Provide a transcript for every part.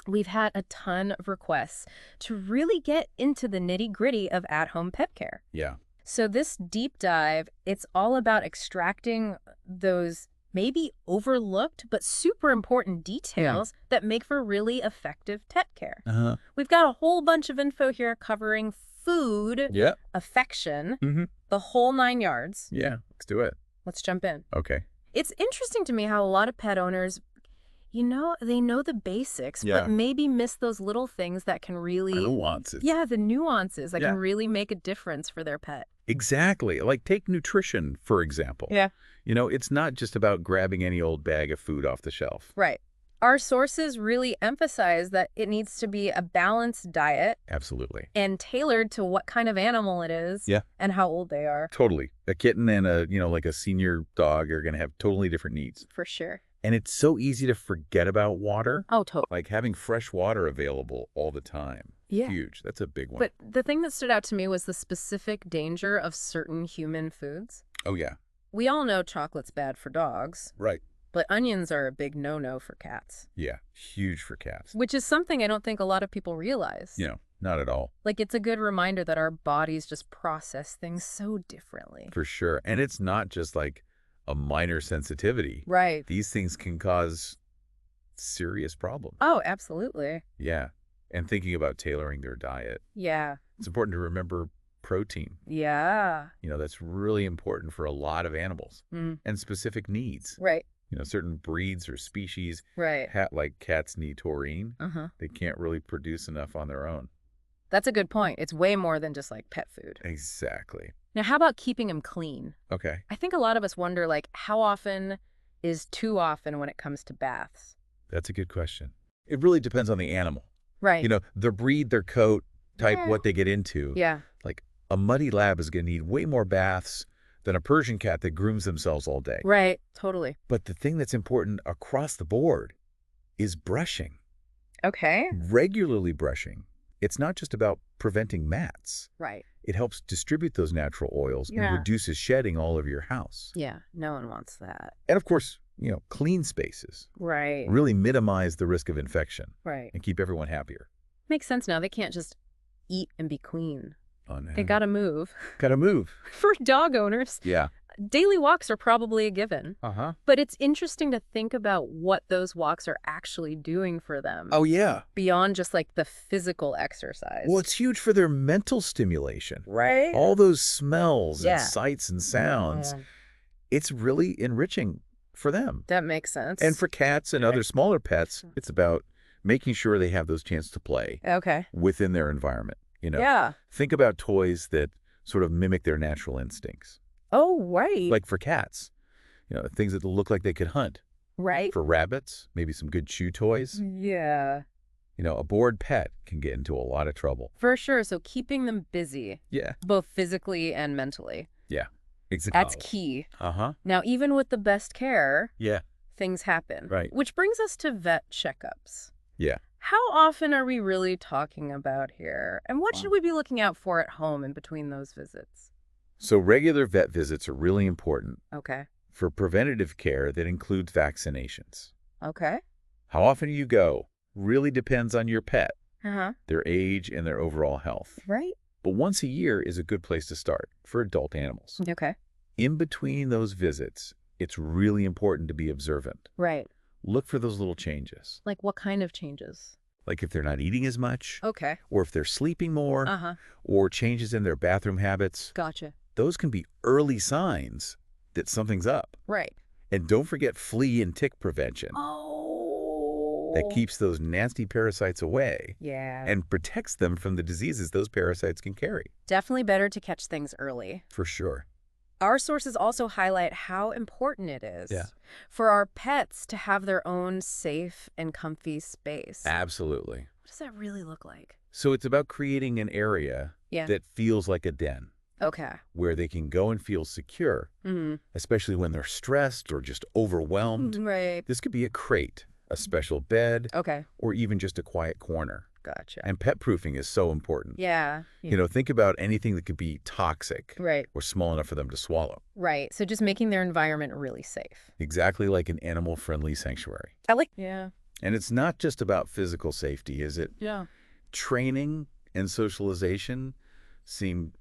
we've had a ton of requests to really get into the nitty-gritty of at-home pet care. Yeah. So this deep dive, it's all about extracting those maybe overlooked but super important details that make for really effective pet care. Uh-huh. We've got a whole bunch of info here covering food, Yeah. affection, Mm-hmm. the whole 9 yards. Yeah. Let's do it. Let's jump in. Okay. It's interesting to me how a lot of pet owners, they know the basics, Yeah. but maybe miss those little things that can really... Nuances. Yeah, the nuances that Yeah. can really make a difference for their pet. Exactly. Like take nutrition, for example. Yeah. It's not just about grabbing any old bag of food off the shelf. Right. Our sources really emphasize that it needs to be a balanced diet Absolutely. and tailored to what kind of animal it is and how old they are. Totally. A kitten and like a senior dog are going to have totally different needs. For sure. And it's so easy to forget about water. Oh, totally. Like having fresh water available all the time. Yeah. Huge. That's a big one. But the thing that stood out to me was the specific danger of certain human foods. Oh, yeah. We all know chocolate's bad for dogs, Right. but onions are a big no-no for cats. Yeah. Huge for cats. Which is something I don't think a lot of people realize. Not at all. Like, it's a good reminder that our bodies just process things so differently. For sure. And it's not just like a minor sensitivity. Right. These things can cause serious problems. Oh, absolutely. Yeah. And thinking about tailoring their diet. Yeah. It's important to remember protein. Yeah. That's really important for a lot of animals Mm. and specific needs. Right. Certain breeds or species, Right. like cats need taurine. Uh-huh. They can't really produce enough on their own. That's a good point. It's way more than just like pet food. Exactly. Now, how about keeping them clean? Okay. I think a lot of us wonder, like, how often is too often when it comes to baths? That's a good question. It really depends on the animal. Right. Their breed, their coat, type, Yeah. what they get into. Yeah. Like a muddy lab is going to need way more baths than a Persian cat that grooms themselves all day. Right. Totally. But the thing that's important across the board is brushing. Okay. Regularly brushing. It's not just about preventing mats. Right. It helps distribute those natural oils Yeah. and reduces shedding all over your house. Yeah. No one wants that. And of course, clean spaces Right. really minimize the risk of infection Right. and keep everyone happier. Makes sense now. They can't just eat and be clean. Oh, no. They gotta move. Gotta move. For dog owners, Yeah. daily walks are probably a given. Uh-huh. But it's interesting to think about what those walks are actually doing for them. Oh, yeah. Beyond just like the physical exercise. Well, it's huge for their mental stimulation. Right? All those smells Yeah. and sights and sounds. Yeah. It's really enriching for them. That makes sense. And for cats and other smaller pets, it's about making sure they have those chances to play Okay. within their environment. Yeah. Think about toys that sort of mimic their natural instincts. Oh, right. Like for cats, things that look like they could hunt. Right? For rabbits, maybe some good chew toys. Yeah. A bored pet can get into a lot of trouble. For sure. So keeping them busy, Yeah. both physically and mentally. Yeah. Exactly. That's key. Uh-huh. Now, even with the best care, Yeah. things happen. Right. Which brings us to vet checkups. Yeah. How often are we really talking about here? And what should we be looking out for at home in between those visits? So regular vet visits are really important Okay. for preventative care that includes vaccinations. Okay. How often you go really depends on your pet, Uh-huh. their age, and their overall health. Right. But once a year is a good place to start for adult animals. Okay. In between those visits, it's really important to be observant. Right. Look for those little changes. Like what kind of changes? Like if they're not eating as much, Okay. or if they're sleeping more, Uh-huh. or changes in their bathroom habits. Gotcha. Those can be early signs that something's up. Right. And don't forget flea and tick prevention. Oh. That keeps those nasty parasites away Yeah. and protects them from the diseases those parasites can carry. Definitely better to catch things early. For sure. Our sources also highlight how important it is Yeah. for our pets to have their own safe and comfy space. Absolutely. What does that really look like? So it's about creating an area Yeah. that feels like a den Okay. where they can go and feel secure, Mm-hmm. especially when they're stressed or just overwhelmed. Right. This could be a crate, a special bed, Okay. or even just a quiet corner. Gotcha. And pet proofing is so important. Yeah. Think about anything that could be toxic Right. or small enough for them to swallow. Right. So just making their environment really safe. Exactly like an animal-friendly sanctuary. Yeah. And it's not just about physical safety, is it? Yeah. Training and socialization seem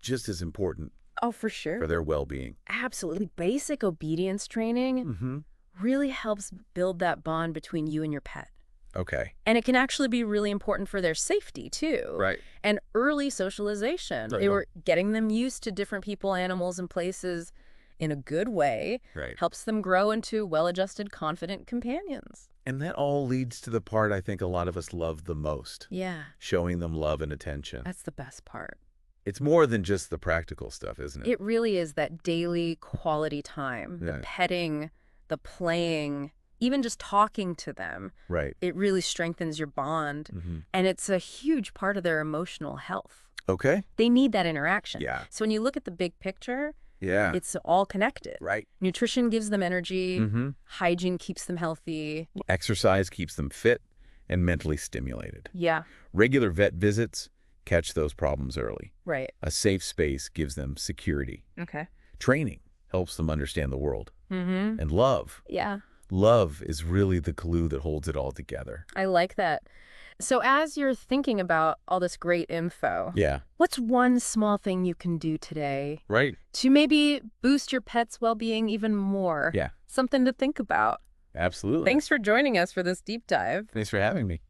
just as important Oh, for sure. for their well-being. Absolutely. Basic obedience training Mm-hmm. really helps build that bond between you and your pet. Okay. And it can actually be really important for their safety, too. Right. And early socialization. Right. They were getting them used to different people, animals, and places in a good way. Right. Helps them grow into well-adjusted, confident companions. And that all leads to the part I think a lot of us love the most. Yeah. Showing them love and attention. That's the best part. It's more than just the practical stuff, isn't it? It really is that daily quality time, the Yeah. petting, the playing, even just talking to them. Right. It really strengthens your bond, Mm-hmm. and it's a huge part of their emotional health. Okay. They need that interaction. Yeah. So when you look at the big picture, Yeah. it's all connected. Right. Nutrition gives them energy, Mm-hmm. hygiene keeps them healthy. Exercise keeps them fit and mentally stimulated. Yeah, Regular vet visits catch those problems early. right. A safe space gives them security. Okay. Training helps them understand the world. Mm-hmm. And love. Yeah, Love is really the glue that holds it all together. I like that. So as you're thinking about all this great info, Yeah. what's one small thing you can do today Right. to maybe boost your pet's well-being even more? Yeah. Something to think about. Absolutely. Thanks for joining us for this deep dive. Thanks for having me.